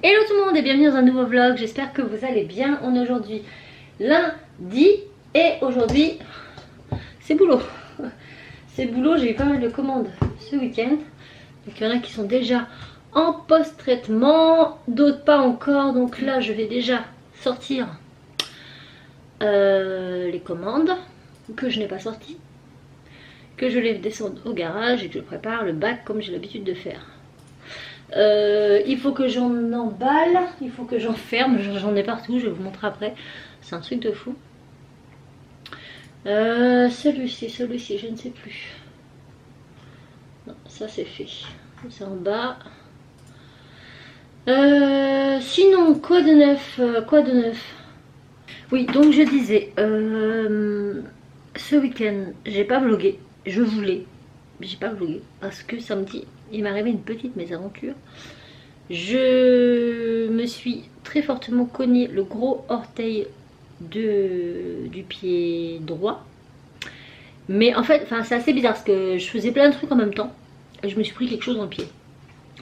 Hello tout le monde et bienvenue dans un nouveau vlog, j'espère que vous allez bien. On est aujourd'hui lundi et aujourd'hui c'est boulot. C'est boulot, j'ai eu pas mal de commandes ce week-end. Donc il y en a qui sont déjà en post-traitement, d'autres pas encore. Donc là je vais déjà sortir les commandes que je n'ai pas sorties, que je les descende au garage et que je prépare le bac comme j'ai l'habitude de faire. Il faut que j'en emballe, il faut que j'en ferme, j'en ai partout, je vais vous montrer après, c'est un truc de fou. Celui-ci, je ne sais plus. Non, ça c'est fait, c'est en bas. Sinon, quoi de neuf, Oui, donc je disais, ce week-end, j'ai pas vlogué, je voulais, j'ai pas vlogué parce que samedi, il m'est arrivé une petite mésaventure. Je me suis très fortement cogné le gros orteil du pied droit. Mais en fait, c'est assez bizarre parce que je faisais plein de trucs en même temps. Et je me suis pris quelque chose dans le pied.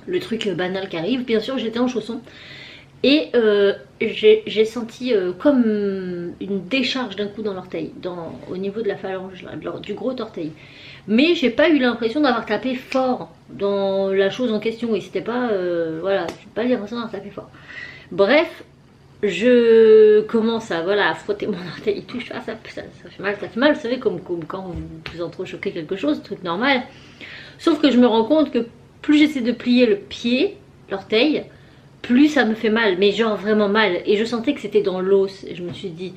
Le truc banal qui arrive. Bien sûr, j'étais en chaussons. Et j'ai senti comme une décharge d'un coup dans l'orteil. Au niveau de la phalange, là, du gros orteil. Mais j'ai pas eu l'impression d'avoir tapé fort dans la chose en question. Et c'était pas... voilà, j'ai pas l'impression d'avoir tapé fort. Bref, je commence à frotter mon orteil. Il touche, ça fait mal, ça fait mal. Vous savez, comme quand vous entrechoquez quelque chose, truc normal. Sauf que je me rends compte que plus j'essaie de plier le pied, l'orteil, plus ça me fait mal. Mais genre vraiment mal. Et je sentais que c'était dans l'os. Et je me suis dit...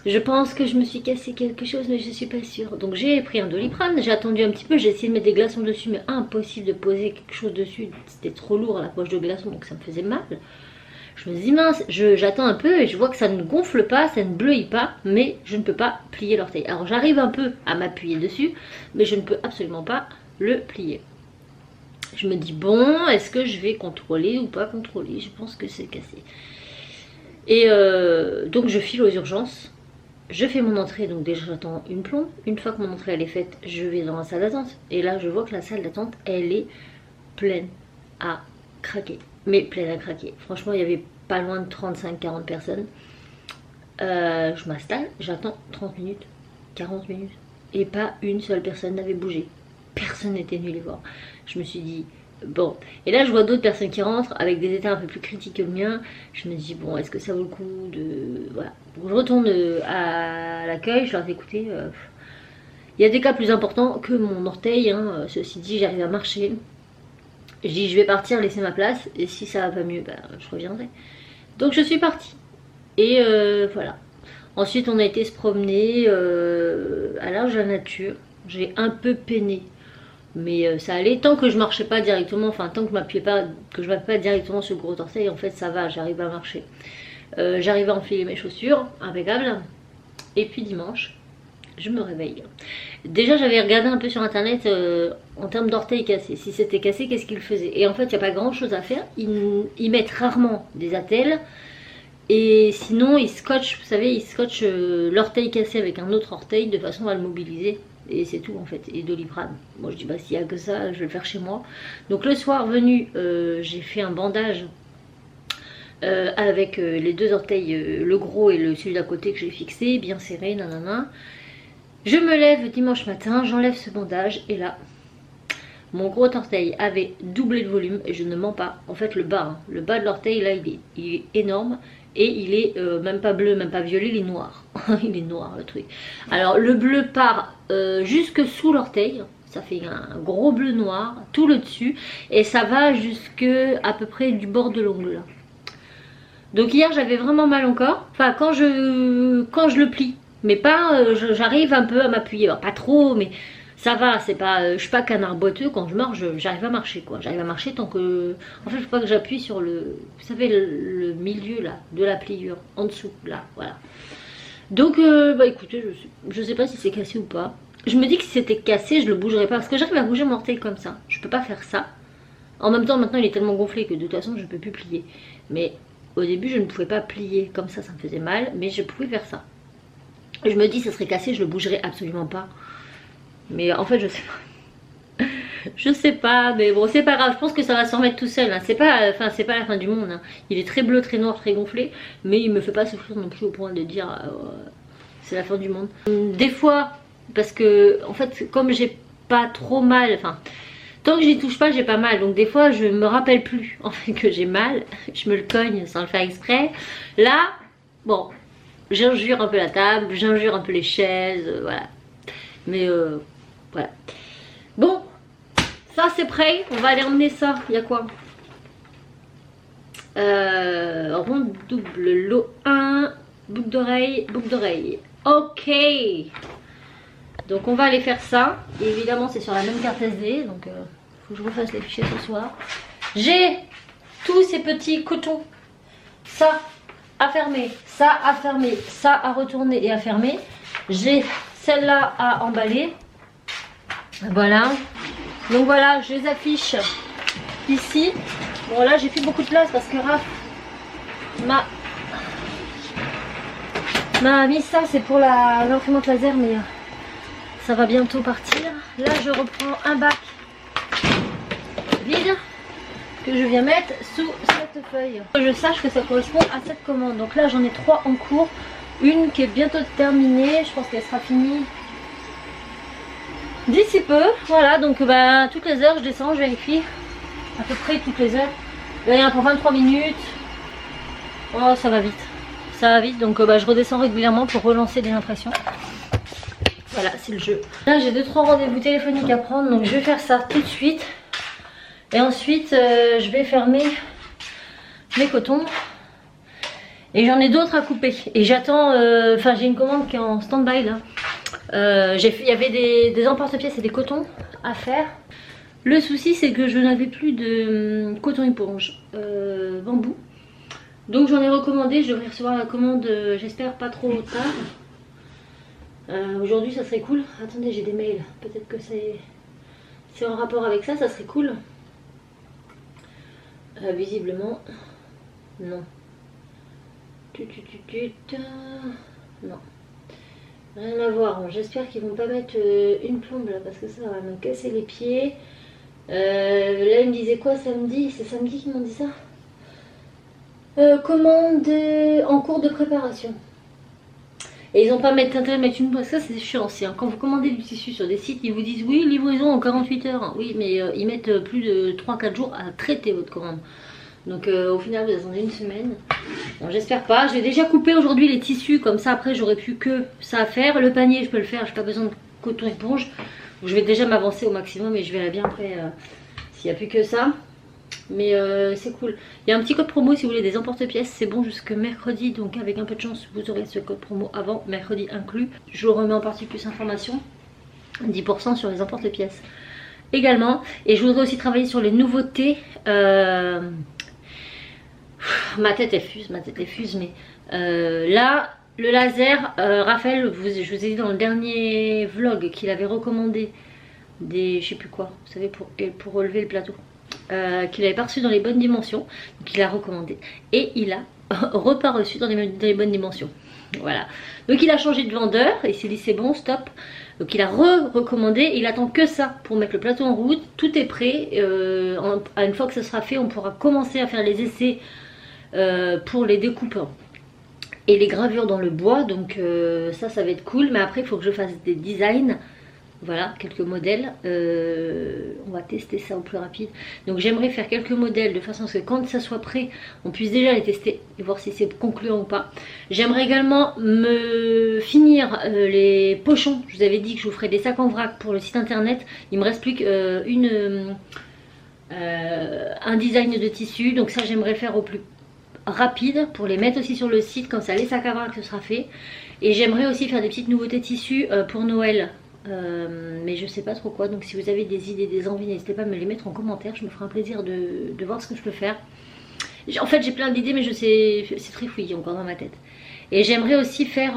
Je pense que je me suis cassé quelque chose, mais je suis pas sûre. Donc j'ai pris un Doliprane, j'ai attendu un petit peu, j'ai essayé de mettre des glaçons dessus, mais impossible de poser quelque chose dessus. C'était trop lourd la poche de glaçons, donc ça me faisait mal. Je me dis mince, j'attends un peu et je vois que ça ne gonfle pas, ça ne bleuit pas, mais je ne peux pas plier l'orteil. Alors j'arrive un peu à m'appuyer dessus, mais je ne peux absolument pas le plier. Je me dis bon, est-ce que je vais contrôler ou pas contrôler? Je pense que c'est cassé. Et donc je file aux urgences. Je fais mon entrée, donc déjà j'attends une plombe. Une fois que mon entrée elle est faite, je vais dans la salle d'attente. Et là je vois que la salle d'attente elle est pleine à craquer. Mais pleine à craquer. Franchement il y avait pas loin de 35-40 personnes. Je m'installe, j'attends 30 minutes, 40 minutes. Et pas une seule personne n'avait bougé. Personne n'était venu les voir. Je me suis dit... Bon, et là je vois d'autres personnes qui rentrent avec des états un peu plus critiques que le mien. Je me dis bon, est-ce que ça vaut le coup de... Voilà, donc je retourne à l'accueil, je leur dis écoutez, il y a des cas plus importants que mon orteil, hein. Ceci dit j'arrive à marcher. Je dis je vais partir, laisser ma place, et si ça va pas mieux, je reviendrai. Donc je suis partie, et voilà. Ensuite on a été se promener à l'âge de la nature, j'ai un peu peiné. Mais ça allait, tant que je marchais pas directement, enfin tant que je m'appuyais pas directement sur le gros orteil, en fait ça va, j'arrive à marcher. J'arrive à enfiler mes chaussures, impeccable. Et puis dimanche, je me réveille. Déjà j'avais regardé un peu sur internet en termes d'orteils cassés. Si c'était cassé, qu'est-ce qu'ils faisaient? Et en fait il n'y a pas grand chose à faire, ils mettent rarement des attelles. Et sinon ils scotchent, vous savez, ils scotchent l'orteil cassé avec un autre orteil de façon à le mobiliser. Et c'est tout en fait, et Doliprane. Moi je dis bah s'il n'y a que ça, je vais le faire chez moi. Donc le soir venu, j'ai fait un bandage avec les deux orteils, le gros et celui d'à côté que j'ai fixé, bien serré, nanana. Je me lève dimanche matin, j'enlève ce bandage et là, mon gros orteil avait doublé de volume et je ne mens pas. En fait le bas de l'orteil là il est énorme. Et il est même pas bleu, même pas violet, il est noir. Il est noir le truc. Alors le bleu part jusque sous l'orteil. Ça fait un gros bleu noir, tout le dessus. Et ça va jusque à peu près du bord de l'ongle là. Donc hier j'avais vraiment mal encore. Enfin quand je le plie. Mais pas, j'arrive un peu à m'appuyer. Pas trop, mais... Ça va, c'est pas, je suis pas canard boiteux, quand je marche, j'arrive à marcher quoi. J'arrive à marcher tant que... En fait, il faut pas que j'appuie sur le... Vous savez, le milieu là, de la pliure, en dessous, là, voilà. Donc, bah écoutez, je sais pas si c'est cassé ou pas. Je me dis que si c'était cassé, je le bougerais pas, parce que j'arrive à bouger mon orteil comme ça. Je peux pas faire ça. En même temps, maintenant, il est tellement gonflé que de toute façon, je peux plus plier. Mais au début, je ne pouvais pas plier comme ça me faisait mal, mais je pouvais faire ça. Je me dis, ça serait cassé, je le bougerais absolument pas. Mais en fait je sais pas. Je sais pas, mais bon, c'est pas grave. Je pense que ça va s'en remettre tout seul. Hein. C'est pas, enfin, c'est pas la fin du monde. Hein. Il est très bleu, très noir, très gonflé, mais il me fait pas souffrir non plus au point de dire c'est la fin du monde. Des fois, parce que en fait, comme j'ai pas trop mal, enfin, tant que j'y touche pas, j'ai pas mal. Donc des fois, je me rappelle plus en fait que j'ai mal. Je me le cogne sans le faire exprès. Là, bon, j'injure un peu la table, j'injure un peu les chaises, voilà. Mais voilà. Bon. Ça c'est prêt, on va aller emmener ça. Il y a quoi Ronde double, lot 1, boucle d'oreille, boucle d'oreille. Ok. Donc on va aller faire ça. Et évidemment c'est sur la même carte SD. Donc faut que je refasse les fichiers ce soir. J'ai tous ces petits cotons. Ça à fermer, ça à fermer, ça à retourner et à fermer. J'ai celle-là à emballer. Voilà. Donc voilà, je les affiche ici. Bon là j'ai plus beaucoup de place parce que Raph m'a mis ça, c'est pour l'imprimante laser, mais ça va bientôt partir. Là je reprends un bac vide que je viens mettre sous cette feuille. Que je sache que ça correspond à cette commande. Donc là j'en ai 3 en cours. Une qui est bientôt terminée, je pense qu'elle sera finie d'ici peu. Voilà, donc bah, toutes les heures je descends, je vérifie à peu près toutes les heures. Là il y en a pour 23 minutes. Oh ça va vite. Ça va vite, donc bah, je redescends régulièrement pour relancer des impressions. Voilà, c'est le jeu. Là j'ai 2-3 rendez-vous téléphoniques à prendre, donc je vais faire ça tout de suite. Et ensuite je vais fermer mes cotons. Et j'en ai d'autres à couper. Et j'attends, enfin j'ai une commande qui est en stand-by là. Il y avait des emporte-pièces et des cotons à faire. Le souci c'est que je n'avais plus de coton éponge bambou. Donc j'en ai recommandé, je devrais recevoir la commande j'espère pas trop tard. Aujourd'hui ça serait cool. Attendez, j'ai des mails, peut-être que c'est en rapport avec ça, ça serait cool. Visiblement non. Non. Rien à voir. J'espère qu'ils vont pas mettre une plombe là parce que ça va me casser les pieds. Là ils me disaient quoi samedi? C'est samedi qu'ils m'ont dit ça. Commande en cours de préparation. Et ils n'ont pas intérêt de mettre une plombe. Ça c'est chiant aussi. Hein. Quand vous commandez du tissu sur des sites, ils vous disent oui, livraison en 48 heures. Hein. Oui, mais ils mettent plus de 3-4 jours à traiter votre commande. Donc au final vous attendez une semaine. Bon, j'espère pas. J'ai déjà coupé aujourd'hui les tissus. Comme ça après j'aurais plus que ça à faire. Le panier je peux le faire. J'ai pas besoin de coton éponge. Donc, je vais déjà m'avancer au maximum. Et je verrai bien après s'il n'y a plus que ça. Mais c'est cool. Il y a un petit code promo si vous voulez des emporte-pièces. C'est bon jusque mercredi. Donc avec un peu de chance vous aurez ce code promo avant mercredi inclus. Je vous remets en partie plus information. 10% sur les emporte-pièces également. Et je voudrais aussi travailler sur les nouveautés. Ma tête elle fuse, mais là le laser, Raphaël, je vous ai dit dans le dernier vlog qu'il avait recommandé des, je sais plus quoi, vous savez, pour relever le plateau, qu'il avait pas reçu dans les bonnes dimensions, donc il a recommandé et il a repas reçu dans les bonnes dimensions. Voilà, donc il a changé de vendeur et il s'est dit c'est bon, stop. Donc il a recommandé, il attend que ça pour mettre le plateau en route, tout est prêt. Une fois que ça sera fait, on pourra commencer à faire les essais pour les découpes et les gravures dans le bois. Donc ça va être cool, mais après il faut que je fasse des designs. Voilà, quelques modèles. On va tester ça au plus rapide. Donc j'aimerais faire quelques modèles de façon à ce que quand ça soit prêt, on puisse déjà les tester et voir si c'est concluant ou pas. J'aimerais également me finir les pochons. Je vous avais dit que je vous ferais des sacs en vrac pour le site internet. Il me reste plus qu'un design de tissu. Donc ça j'aimerais faire au plus rapide pour les mettre aussi sur le site. Comme ça les sacs à vrac ce sera fait. Et j'aimerais aussi faire des petites nouveautés tissus pour Noël. Mais je sais pas trop quoi, donc si vous avez des idées, des envies, n'hésitez pas à me les mettre en commentaire, je me ferai un plaisir de voir ce que je peux faire. En fait j'ai plein d'idées mais je sais, c'est très fouillis encore dans ma tête. Et j'aimerais aussi faire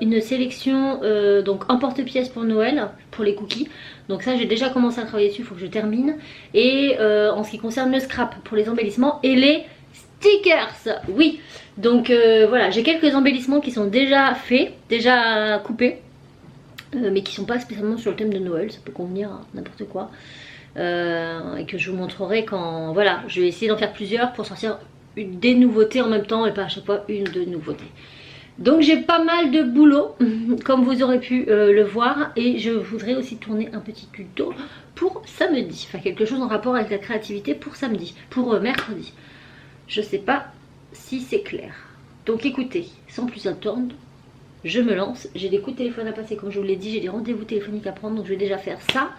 une sélection donc emporte-pièces pour Noël, pour les cookies. Donc ça j'ai déjà commencé à travailler dessus, il faut que je termine. Et en ce qui concerne le scrap pour les embellissements et les stickers, oui. Donc voilà, j'ai quelques embellissements qui sont déjà faits, déjà coupés. Mais qui sont pas spécialement sur le thème de Noël, ça peut convenir à n'importe quoi. et que je vous montrerai quand, voilà, je vais essayer d'en faire plusieurs pour sortir des nouveautés en même temps et pas à chaque fois une de nouveautés. Donc j'ai pas mal de boulot, comme vous aurez pu le voir, et je voudrais aussi tourner un petit tuto pour samedi, enfin quelque chose en rapport avec la créativité pour samedi, pour mercredi. Je sais pas si c'est clair. Donc écoutez, sans plus attendre, je me lance. J'ai des coups de téléphone à passer, comme je vous l'ai dit, j'ai des rendez-vous téléphoniques à prendre, donc je vais déjà faire ça.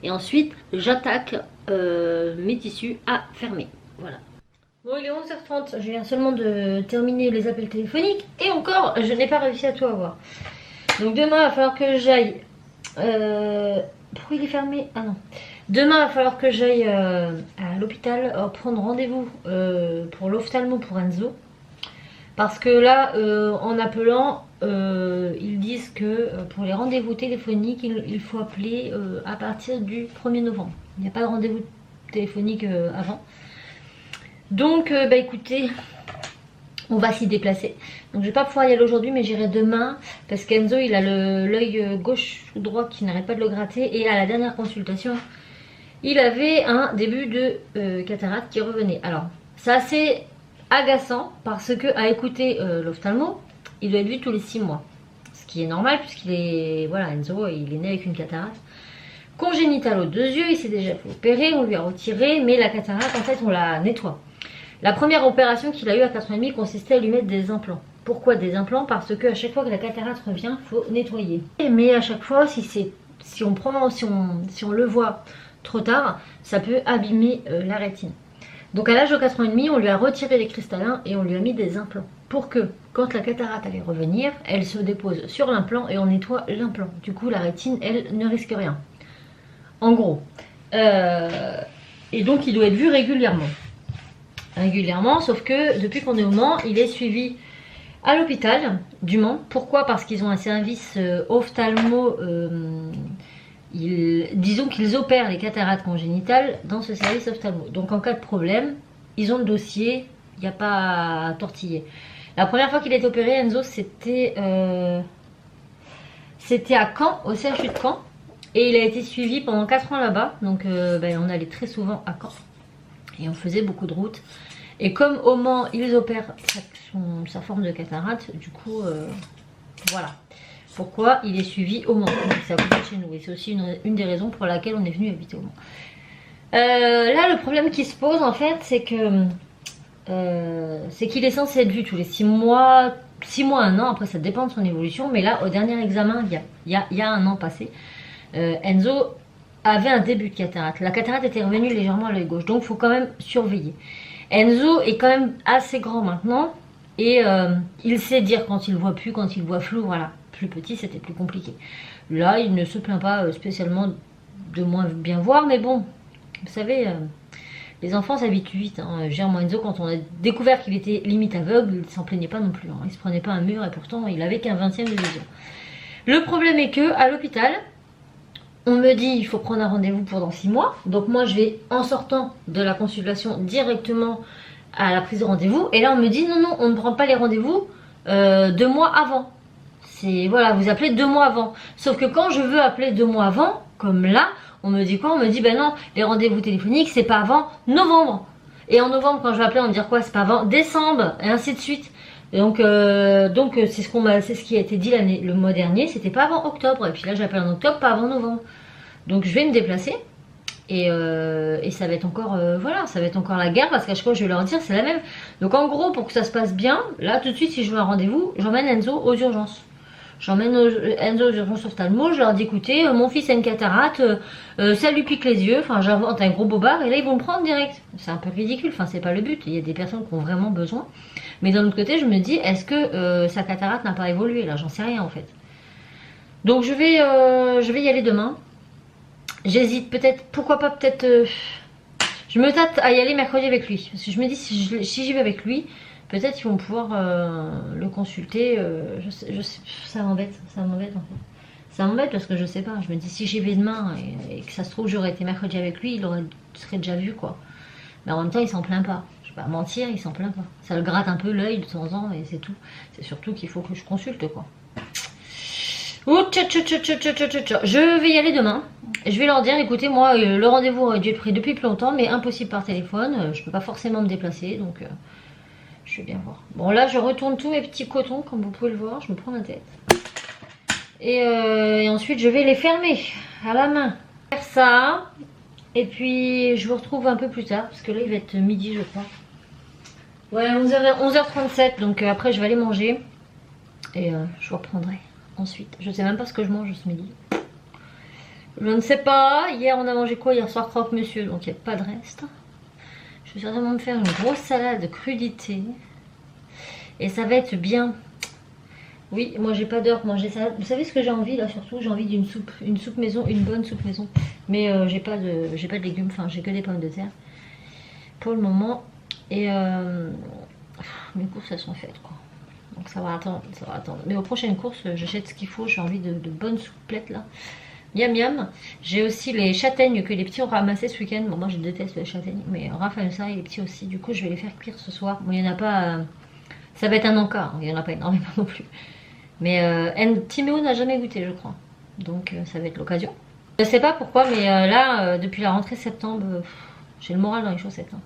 Et ensuite, j'attaque mes tissus à fermer. Voilà. Bon, il est 11h30, je viens seulement de terminer les appels téléphoniques et encore, je n'ai pas réussi à tout avoir. Donc demain, il va falloir que j'aille... Pourquoi il est fermé? Ah non. Demain, il va falloir que j'aille à l'hôpital prendre rendez-vous pour l'ophtalmo pour Enzo. Parce que là, en appelant, ils disent que pour les rendez-vous téléphoniques, il faut appeler à partir du 1er novembre. Il n'y a pas de rendez-vous téléphonique avant. Donc bah écoutez, on va s'y déplacer. Donc je vais pas pouvoir y aller aujourd'hui, mais j'irai demain parce qu'Enzo il a l'œil gauche ou droit qui n'arrête pas de le gratter, et à la dernière consultation il avait un début de cataracte qui revenait. Alors c'est assez agaçant parce que à écouter l'ophtalmo, il doit être vu tous les 6 mois, ce qui est normal puisqu'il est, voilà, Enzo il est né avec une cataracte congénitale aux 2 yeux, il s'est déjà fait opérer, on lui a retiré, mais la cataracte en fait on la nettoie. La première opération qu'il a eue à 4 ans et demi consistait à lui mettre des implants. Pourquoi des implants? Parce qu'à chaque fois que la cataracte revient, il faut nettoyer. Mais à chaque fois, si on le voit trop tard, ça peut abîmer la rétine. Donc à l'âge de 4 ans et demi, on lui a retiré les cristallins et on lui a mis des implants. Pour que, quand la cataracte allait revenir, elle se dépose sur l'implant et on nettoie l'implant. Du coup, la rétine, elle, ne risque rien. En gros. Et donc, il doit être vu régulièrement. Sauf que depuis qu'on est au Mans, il est suivi à l'hôpital du Mans. Pourquoi? Parce qu'ils ont un service ophtalmo, disons qu'ils opèrent les cataractes congénitales dans ce service ophtalmo. Donc en cas de problème, ils ont le dossier, il n'y a pas à tortiller. La première fois qu'il a été opéré, Enzo, c'était à Caen, au CHU de Caen. Et il a été suivi pendant 4 ans là-bas. Donc on allait très souvent à Caen. Et on faisait beaucoup de routes. Et comme au Mans, ils opèrent sa forme de cataracte, du coup, voilà. Pourquoi il est suivi au Mans. Donc ça coûte chez nous. Et c'est aussi une des raisons pour laquelle on est venu habiter au Mans. Là, le problème qui se pose, en fait, c'est que c'est qu'il est censé être vu tous les 6 mois, 1 an. Après, ça dépend de son évolution. Mais là, au dernier examen, il y a 1 an passé, Enzo avait un début de cataracte. La cataracte était revenue légèrement à l'œil gauche, donc il faut quand même surveiller. Enzo est quand même assez grand maintenant et il sait dire quand il voit plus, quand il voit flou, voilà. Plus petit, c'était plus compliqué. Là, il ne se plaint pas spécialement de moins bien voir, mais bon, vous savez, les enfants s'habituent vite. Hein. Moi, Enzo, quand on a découvert qu'il était limite aveugle, il s'en plaignait pas non plus. Hein. Il se prenait pas un mur et pourtant, il avait qu'un 20e de vision. Le problème est que à l'hôpital, on me dit il faut prendre un rendez-vous pour dans 6 mois. Donc moi je vais en sortant de la consultation directement à la prise de rendez-vous. Et là on me dit non, on ne prend pas les rendez-vous 2 mois avant. C'est voilà, vous appelez 2 mois avant. Sauf que quand je veux appeler 2 mois avant, comme là, on me dit quoi? On me dit ben non, les rendez-vous téléphoniques c'est pas avant novembre. Et en novembre quand je vais appeler on me dit quoi? C'est pas avant décembre, et ainsi de suite. Et donc c'est ce qui a été dit le mois dernier, c'était pas avant octobre. Et puis là j'appelle en octobre, pas avant novembre. Donc je vais me déplacer et ça va être encore voilà, ça va être encore la guerre parce qu'à chaque fois je vais leur dire c'est la même. Donc en gros pour que ça se passe bien, là tout de suite si je veux un rendez-vous, j'emmène Enzo aux urgences. J'emmène Enzo aux urgences ophtalmo, je leur dis écoutez, mon fils a une cataracte, ça lui pique les yeux, enfin j'invente un gros bobard et là ils vont me prendre direct. C'est un peu ridicule, enfin c'est pas le but, il y a des personnes qui ont vraiment besoin. Mais d'un autre côté je me dis est-ce que sa cataracte n'a pas évolué là, j'en sais rien en fait. Donc je vais y aller demain. J'hésite peut-être, pourquoi pas peut-être... je me tâte à y aller mercredi avec lui. Parce que je me dis si j'y vais avec lui, peut-être qu'ils vont pouvoir le consulter. Je sais, ça m'embête en fait. Ça m'embête parce que je sais pas. Je me dis si j'y vais demain et que ça se trouve j'aurais été mercredi avec lui, il serait déjà vu quoi. Mais en même temps il s'en plaint pas. Je vais pas mentir, il s'en plaint pas. Ça le gratte un peu l'œil de temps en temps et c'est tout. C'est surtout qu'il faut que je consulte quoi. Oh, je vais y aller demain. Je vais leur dire, écoutez, moi, le rendez-vous a dû être pris depuis plus longtemps, mais impossible par téléphone. Je peux pas forcément me déplacer, donc je vais bien voir. Bon, là, je retourne tous mes petits cotons, comme vous pouvez le voir. Je me prends la tête. Et ensuite, je vais les fermer à la main. Faire ça. Et puis, je vous retrouve un peu plus tard, parce que là, il va être midi, je crois. Ouais, 11h37, donc après, je vais aller manger. Et je vous reprendrai ensuite. Je sais même pas ce que je mange ce midi. Je ne sais pas. Hier, on a mangé quoi? Hier soir, croque-monsieur, donc il n'y a pas de reste. Je vais certainement me faire une grosse salade de crudité. Et ça va être bien. Oui, moi j'ai pas d'heure pour manger ça. Vous savez ce que j'ai envie là surtout? J'ai envie d'une soupe. Une soupe maison, une bonne soupe maison. Mais j'ai pas de légumes, enfin j'ai que des pommes de terre. Pour le moment. Et mes courses elles sont faites quoi. Donc ça va attendre, ça va attendre. Mais aux prochaines courses, j'achète ce qu'il faut. J'ai envie de bonnes souplettes là. Miam miam. J'ai aussi les châtaignes que les petits ont ramassées ce week-end. Bon moi je déteste les châtaignes. Mais Raph aime ça et les petits aussi. Du coup je vais les faire cuire ce soir. Bon il n'y en a pas... ça va être un encart. Il n'y en a pas énormément non plus. Mais Timéo n'a jamais goûté je crois. Donc ça va être l'occasion. Je sais pas pourquoi mais là depuis la rentrée septembre, j'ai le moral dans les chaussettes. Hein.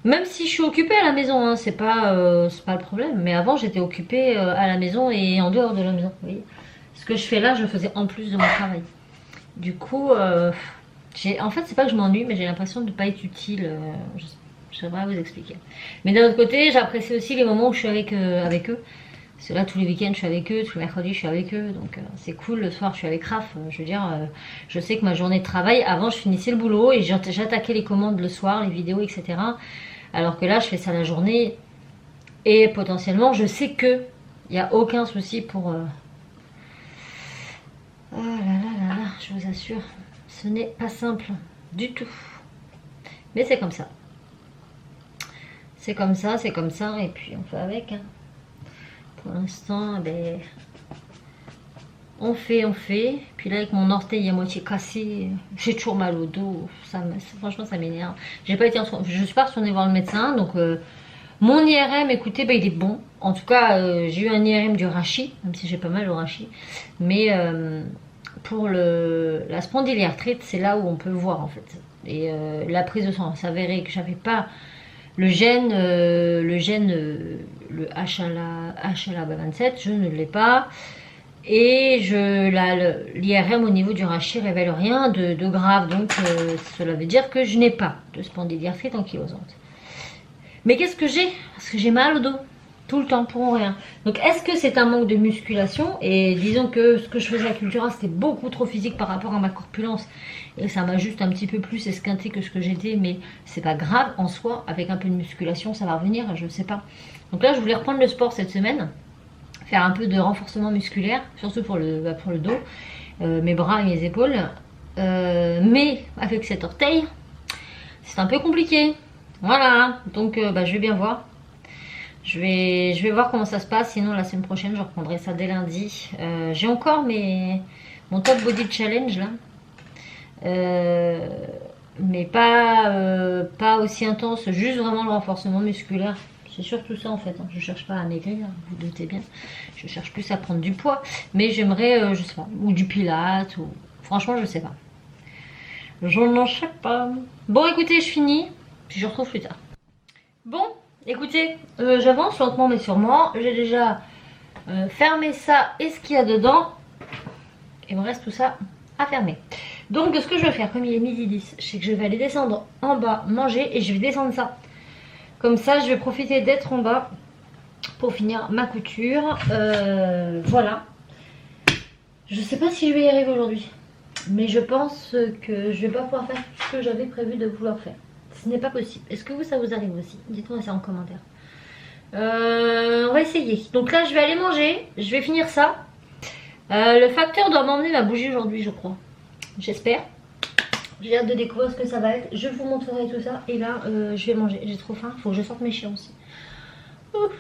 Même si je suis occupée à la maison, hein, c'est pas le problème. Mais avant j'étais occupée à la maison et en dehors de la maison. Vous voyez. Ce que je fais là, je faisais en plus de mon travail. Du coup, en fait c'est pas que je m'ennuie, mais j'ai l'impression de ne pas être utile. Je sais pas vous expliquer. Mais d'un autre côté, j'apprécie aussi les moments où je suis avec eux. Parce que là, tous les week-ends, je suis avec eux, tous les mercredis, je suis avec eux. Donc, c'est cool. Le soir, je suis avec Raph. Je veux dire, je sais que ma journée de travail, avant, je finissais le boulot et j'attaquais les commandes le soir, les vidéos, etc. Alors que là, je fais ça la journée. Et potentiellement, je sais que il n'y a aucun souci pour... Oh là là là là, je vous assure, ce n'est pas simple du tout. Mais c'est comme ça. C'est comme ça, c'est comme ça. Et puis, on fait avec, hein. Pour l'instant, ben, on fait. Puis là, avec mon orteil à moitié cassé, j'ai toujours mal au dos. Franchement, ça m'énerve. Je suis pas retournée voir le médecin. Donc, mon IRM, écoutez, ben, il est bon. En tout cas, j'ai eu un IRM du rachis, même si j'ai pas mal au rachis. Mais pour la spondylarthrite, c'est là où on peut voir en fait. Et la prise de sang s'avérait que j'avais pas le gène, le HLA27, je ne l'ai pas. Et l'IRM au niveau du rachis révèle rien de grave. Donc cela veut dire que je n'ai pas de spondylarthrite ankylosante. Mais qu'est-ce que j'ai? Parce que j'ai mal au dos. Tout le temps pour rien. Donc est-ce que c'est un manque de musculation? Et disons que ce que je faisais à Cultura c'était beaucoup trop physique par rapport à ma corpulence. Et ça m'a juste un petit peu plus esquinté que ce que j'étais. Mais c'est pas grave en soi. Avec un peu de musculation ça va revenir. Je sais pas. Donc là je voulais reprendre le sport cette semaine. Faire un peu de renforcement musculaire. Surtout pour le dos. Mes bras et mes épaules. Mais avec cet orteil c'est un peu compliqué. Voilà. Donc je vais bien voir. Je vais voir comment ça se passe. Sinon la semaine prochaine je reprendrai ça dès lundi. J'ai encore mon top body challenge là. Mais pas aussi intense. Juste vraiment le renforcement musculaire. C'est surtout ça en fait. Hein. Je cherche pas à maigrir, vous doutez bien. Je cherche plus à prendre du poids. Mais j'aimerais, je sais pas, ou du pilates. Ou... Franchement je sais pas. Je n'en sais pas. Bon écoutez, je finis. Puis je retrouve plus tard. Bon. Écoutez, j'avance lentement mais sûrement. J'ai déjà fermé ça et ce qu'il y a dedans. Il me reste tout ça à fermer. Donc ce que je vais faire, comme il est midi 10, c'est que je vais aller descendre en bas, manger et je vais descendre ça. Comme ça, je vais profiter d'être en bas pour finir ma couture. Voilà. Je sais pas si je vais y arriver aujourd'hui. Mais je pense que je vais pas pouvoir faire ce que j'avais prévu de vouloir faire. Ce n'est pas possible. Est-ce que ça vous arrive aussi? Dites-moi ça en commentaire. On va essayer. Donc là, je vais aller manger. Je vais finir ça. Le facteur doit m'emmener ma bougie aujourd'hui, je crois. J'espère. J'ai hâte de découvrir ce que ça va être. Je vous montrerai tout ça. Et là, je vais manger. J'ai trop faim. Il faut que je sorte mes chiens aussi. Ouf.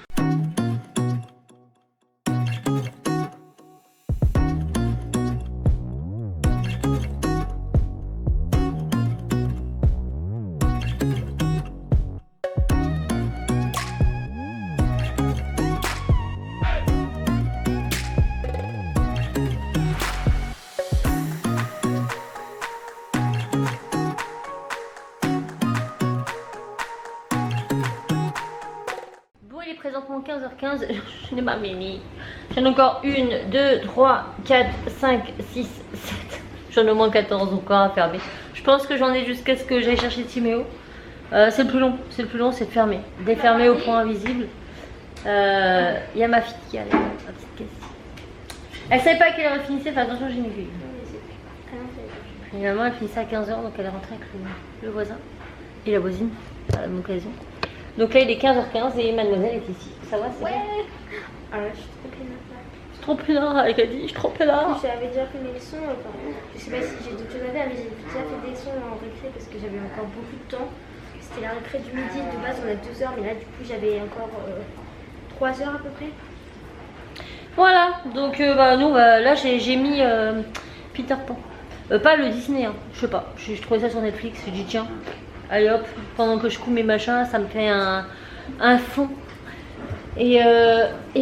présentement 15h15. Je n'ai pas fini. J'en ai encore 1, 2, 3, 4, 5, 6, 7. J'en ai au moins 14 encore à fermer. Je pense que j'en ai jusqu'à ce que j'aille chercher Timéo. C'est le plus long, c'est de fermer. Défermer au point invisible. Il y a ma fille qui a la petite caisse. Elle savait pas à quelle heure elle finissait, fais attention, j'ai une aiguille. Finalement, elle finissait à 15h, donc elle est rentrée avec le voisin et la voisine à la même occasion. Donc là, il est 15h15 et mademoiselle est ici. Ça va, c'est ouais. bien. Ah ouais, je suis trop peinard. Je suis trop peinard, elle a dit, je suis trop peinard. J'avais déjà fait mes leçons, je sais pas si j'ai d'autres choses à faire, mais j'ai déjà fait des leçons en récré parce que j'avais encore beaucoup de temps. C'était la récré du midi, de base on a 2 heures, mais là du coup j'avais encore 3 heures à peu près. Voilà, donc nous, là j'ai mis Peter Pan. Pas le Disney, hein. Je sais pas, je trouvais ça sur Netflix, j'ai dit tiens, allez hop, pendant que je couds mes machins, ça me fait un fond. Et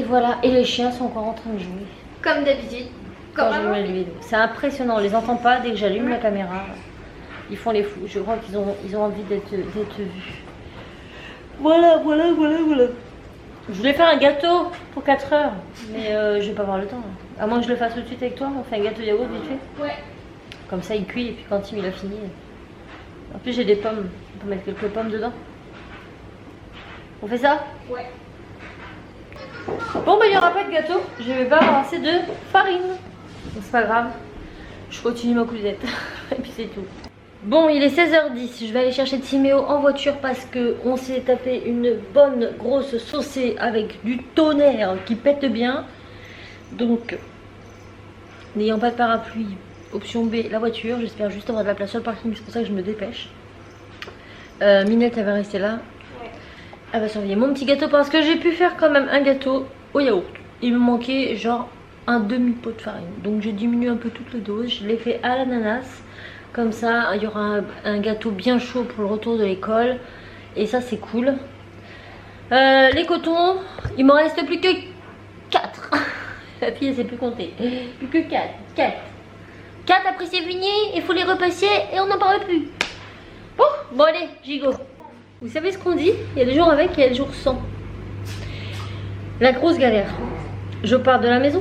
voilà, et les chiens sont encore en train de jouer. Comme d'habitude. Quand j'allume la vidéo. C'est impressionnant, on les entend pas dès que j'allume la caméra. Ils font les fous, je crois qu'ils ont envie d'être vus. Voilà. Je voulais faire un gâteau pour 4 heures, mais je vais pas avoir le temps. À moins que je le fasse tout de suite avec toi, on fait un gâteau yaourt vite fait. Ouais. Comme ça il cuit et puis quand il a fini. En plus j'ai des pommes, on peut mettre quelques pommes dedans. On fait ça? Ouais. Bon bah il n'y aura pas de gâteau, je vais pas avoir assez de farine. Donc c'est pas grave, je continue ma cousette. Et puis c'est tout. Bon, il est 16h10, je vais aller chercher Timéo en voiture parce que on s'est tapé une bonne grosse saucée avec du tonnerre qui pète bien. Donc, n'ayant pas de parapluie, option B, la voiture. J'espère juste avoir de la place sur le parking, c'est pour ça que je me dépêche. Minette, elle va rester là. Ouais. Elle va surveiller mon petit gâteau parce que j'ai pu faire quand même un gâteau au yaourt. Il me manquait genre un demi-pot de farine. Donc j'ai diminué un peu toute la dose, je l'ai fait à l'ananas. Comme ça, il y aura un gâteau bien chaud pour le retour de l'école. Et ça, c'est cool. Les cotons, il m'en reste plus que 4. La fille, elle sait plus compter. Plus que 4. 4, après c'est fini. Il faut les repasser et on n'en parle plus. Bon, allez, j'y go. Vous savez ce qu'on dit? Il y a des jours avec et il y a des jours sans. La grosse galère. Je pars de la maison.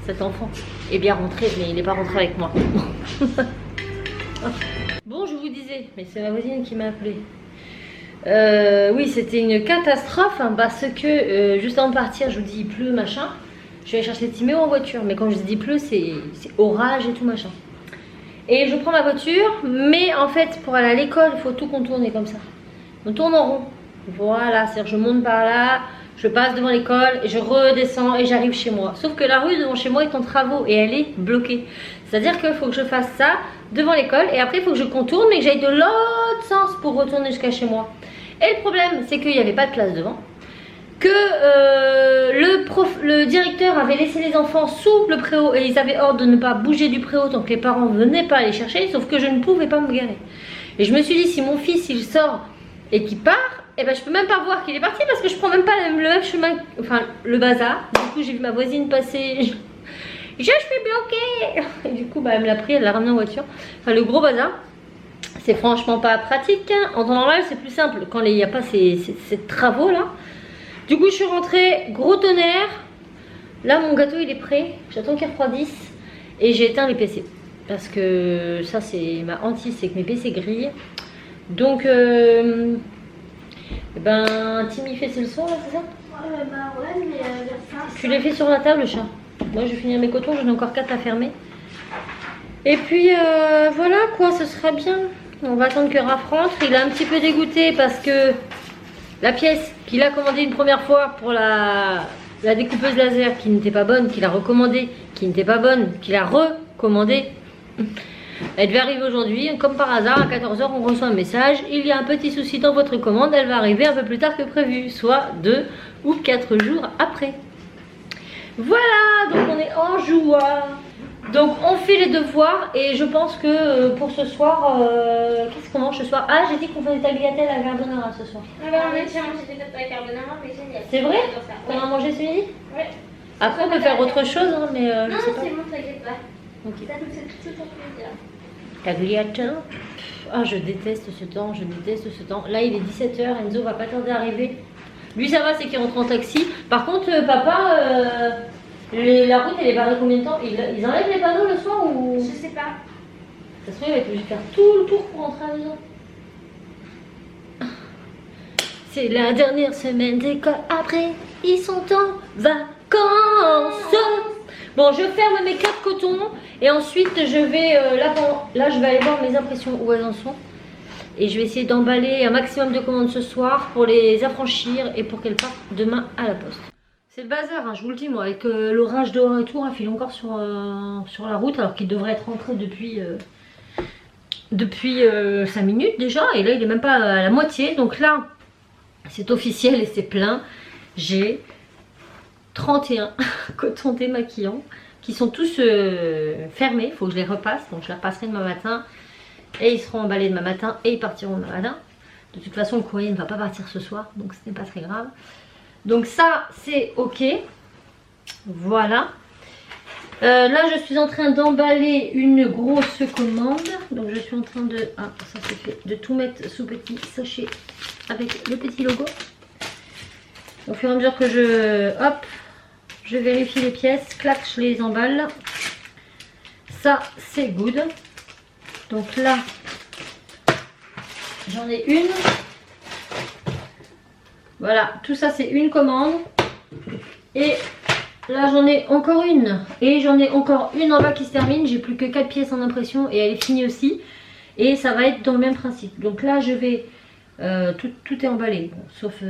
Cet enfant est bien rentré, mais il n'est pas rentré avec moi. Bon, je vous disais, mais c'est ma voisine qui m'a appelé. Oui, c'était une catastrophe hein, parce que juste avant de partir, je vous dis il pleut, machin. Je vais chercher Timéo en voiture, mais quand je dis pleut, c'est orage et tout machin. Et je prends ma voiture, mais en fait, pour aller à l'école, il faut tout contourner comme ça. On tourne en rond. Voilà, c'est-à-dire je monte par là. Je passe devant l'école et je redescends et j'arrive chez moi. Sauf que la rue devant chez moi est en travaux et elle est bloquée. C'est-à-dire qu'il faut que je fasse ça devant l'école et après il faut que je contourne mais que j'aille de l'autre sens pour retourner jusqu'à chez moi. Et le problème c'est qu'il n'y avait pas de place devant. Que le directeur avait laissé les enfants sous le préau et ils avaient ordre de ne pas bouger du préau tant que les parents ne venaient pas les chercher. Sauf que je ne pouvais pas me garer. Et je me suis dit si mon fils il sort et qu'il part, et ben je peux même pas voir qu'il est parti parce que je prends même pas le même chemin, enfin le bazar. Du coup j'ai vu ma voisine passer, je suis bloquée. Et du coup bah, elle me l'a pris, elle l'a ramené en voiture. Enfin le gros bazar, c'est franchement pas pratique. Hein. En temps normal c'est plus simple quand il n'y a pas ces travaux là. Du coup je suis rentrée, gros tonnerre. Là mon gâteau il est prêt, j'attends qu'il refroidisse. Et j'ai éteint les PC. Parce que ça c'est ma hantise, c'est que mes PC grillent. Donc Timmy fait c'est le soir là, c'est ça? Bah ouais, mais ça. Tu les fais sur la table, chat. Moi je vais finir mes cotons, j'en ai encore 4 à fermer. Et puis voilà quoi, ce sera bien. On va attendre que Raph rentre. Il est un petit peu dégoûté parce que la pièce qu'il a commandée une première fois pour la découpeuse laser qui n'était pas bonne, qu'il a recommandée, qui n'était pas bonne, qu'il a recommandée. Elle devait arriver aujourd'hui, comme par hasard, à 14 h on reçoit un message. Il y a un petit souci dans votre commande, elle va arriver un peu plus tard que prévu, soit 2 ou 4 jours après. Voilà, donc on est en joie. Donc on fait les devoirs et je pense que pour ce soir, qu'est-ce qu'on mange ce soir? Ah, j'ai dit qu'on faisait tagliatelle à carbonara ce soir. On a déjà mangé des pâtes à la carbonara, mais génial. C'est vrai? On a mangé ce midi? Ouais. Après on peut faire autre chose, hein, mais non, je sais pas. c'est bon, t'inquiète pas. Okay. Ça nous fait tout en plaisir. Tagliatelle. Ah, je déteste ce temps, je déteste ce temps. Là, il est 17 h, Enzo va pas tarder à arriver. Lui ça va, c'est qu'il rentre en taxi. Par contre papa, la route elle est barrée combien de temps? Ils enlèvent les panneaux le soir ou? Je sais pas. Ça se trouve il va être obligé de faire tout le tour pour rentrer à la maison. C'est la dernière semaine d'école, après ils sont en vacances. Bon, je ferme mes 4 cotons et ensuite je vais, là je vais aller voir mes impressions où elles en sont. Et je vais essayer d'emballer un maximum de commandes ce soir pour les affranchir et pour qu'elles partent demain à la poste. C'est le bazar, hein, je vous le dis moi, avec l'orage dehors et tout, il file encore sur la route alors qu'il devrait être rentré depuis 5 minutes déjà. Et là il est même pas à la moitié, donc là c'est officiel et c'est plein. J'ai 31 cotons démaquillants qui sont tous fermés, il faut que je les repasse, donc je les repasserai demain matin et ils seront emballés demain matin et ils partiront demain matin. De toute façon le courrier ne va pas partir ce soir, donc ce n'est pas très grave. Donc ça c'est ok, voilà. Là je suis en train d'emballer une grosse commande, donc je suis en train de, ça c'est fait, de tout mettre sous petit sachet avec le petit logo. Au fur et à mesure que je vérifie les pièces, clac, je les emballe. Ça c'est good. Donc là j'en ai une. Voilà, tout ça c'est une commande. Et là j'en ai encore une. Et j'en ai encore une en bas qui se termine. J'ai plus que 4 pièces en impression et elle est finie aussi. Et ça va être dans le même principe. Donc là je vais... tout est emballé, bon, sauf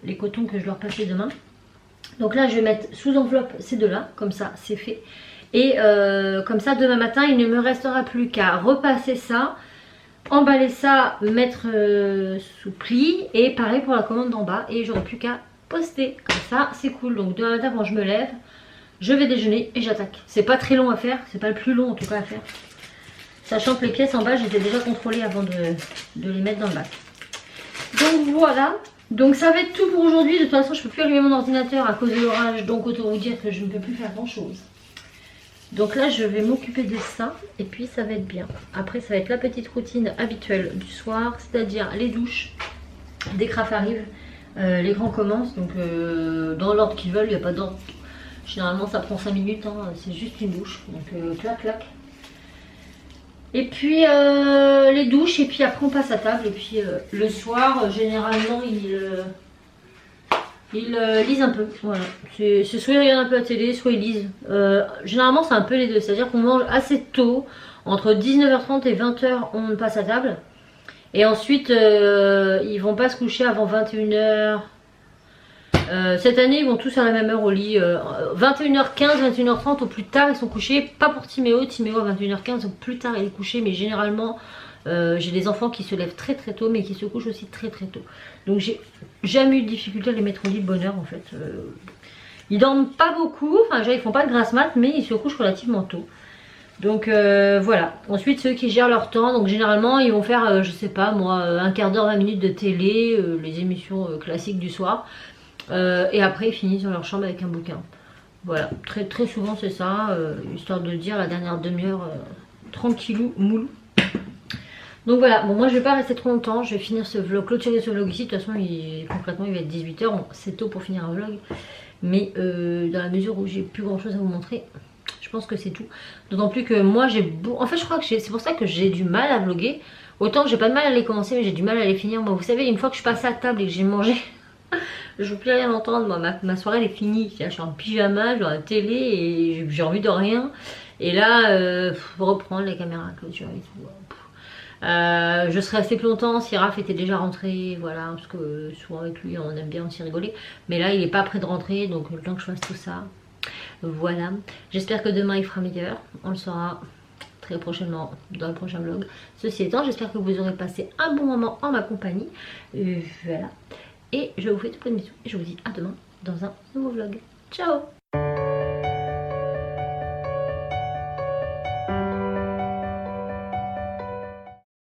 les cotons que je dois repasser demain. Donc là je vais mettre sous enveloppe ces deux là, comme ça c'est fait. Et comme ça demain matin il ne me restera plus qu'à repasser ça, emballer ça, mettre sous pli. Et pareil pour la commande d'en bas. Et j'aurai plus qu'à poster, comme ça c'est cool. Donc demain matin quand je me lève, je vais déjeuner et j'attaque. C'est pas très long à faire, c'est pas le plus long en tout cas à faire. Sachant que les pièces en bas je les ai déjà contrôlées avant de les mettre dans le bac. Donc voilà, donc ça va être tout pour aujourd'hui. De toute façon je peux plus allumer mon ordinateur à cause de l'orage, donc autant vous dire que je ne peux plus faire grand chose. Donc là je vais m'occuper de ça et puis ça va être bien. Après ça va être la petite routine habituelle du soir, c'est-à-dire les douches. Dès que Raph arrive, les grands commencent, donc dans l'ordre qu'ils veulent, il n'y a pas d'ordre. Généralement ça prend 5 minutes, hein, c'est juste une douche, donc clac clac. Et puis les douches et puis après on passe à table. Et puis le soir généralement ils lisent un peu. Voilà. C'est soit ils regardent un peu la télé, soit ils lisent. Généralement c'est un peu les deux. C'est à dire qu'on mange assez tôt. Entre 19h30 et 20h on passe à table. Et ensuite ils vont pas se coucher avant 21h. Cette année ils vont tous à la même heure au lit, 21h15, 21h30 au plus tard ils sont couchés. Pas pour Timéo, Timéo à 21h15 au plus tard il est couché, mais généralement j'ai des enfants qui se lèvent très très tôt mais qui se couchent aussi très très tôt. Donc j'ai jamais eu de difficulté à les mettre au lit de bonne heure en fait. Ils dorment pas beaucoup, enfin déjà ils font pas de grasse mat mais ils se couchent relativement tôt. Donc voilà. Ensuite ceux qui gèrent leur temps, donc généralement ils vont faire je sais pas moi un quart d'heure, 20 minutes de télé, les émissions classiques du soir. Et après ils finissent dans leur chambre avec un bouquin. Voilà, très très souvent c'est ça, histoire de dire la dernière demi-heure tranquillou moulou. Donc voilà, bon moi je vais pas rester trop longtemps, je vais finir ce vlog, clôturer ce vlog ici. De toute façon concrètement il va être 18h, bon, c'est tôt pour finir un vlog. Mais dans la mesure où j'ai plus grand chose à vous montrer, je pense que c'est tout. D'autant plus que moi j'ai en fait je crois que c'est pour ça que j'ai du mal à vlogger. Autant j'ai pas de mal à les commencer mais j'ai du mal à les finir. Moi vous savez, une fois que je suis passée à table et que j'ai mangé, je veux plus rien entendre. Moi ma soirée elle est finie. Je suis en pyjama, j'ai la télé et j'ai envie de rien. Et là reprendre les caméras, clôture et tout. Je serais restée plus longtemps si Raph était déjà rentré, voilà, parce que souvent avec lui on aime bien aussi rigoler. Mais là il est pas prêt de rentrer, donc le temps que je fasse tout ça, voilà. J'espère que demain il fera meilleur, on le saura très prochainement dans le prochain vlog. Ceci étant, j'espère que vous aurez passé un bon moment en ma compagnie, voilà. Et je vous fais de plein de bisous et je vous dis à demain dans un nouveau vlog. Ciao!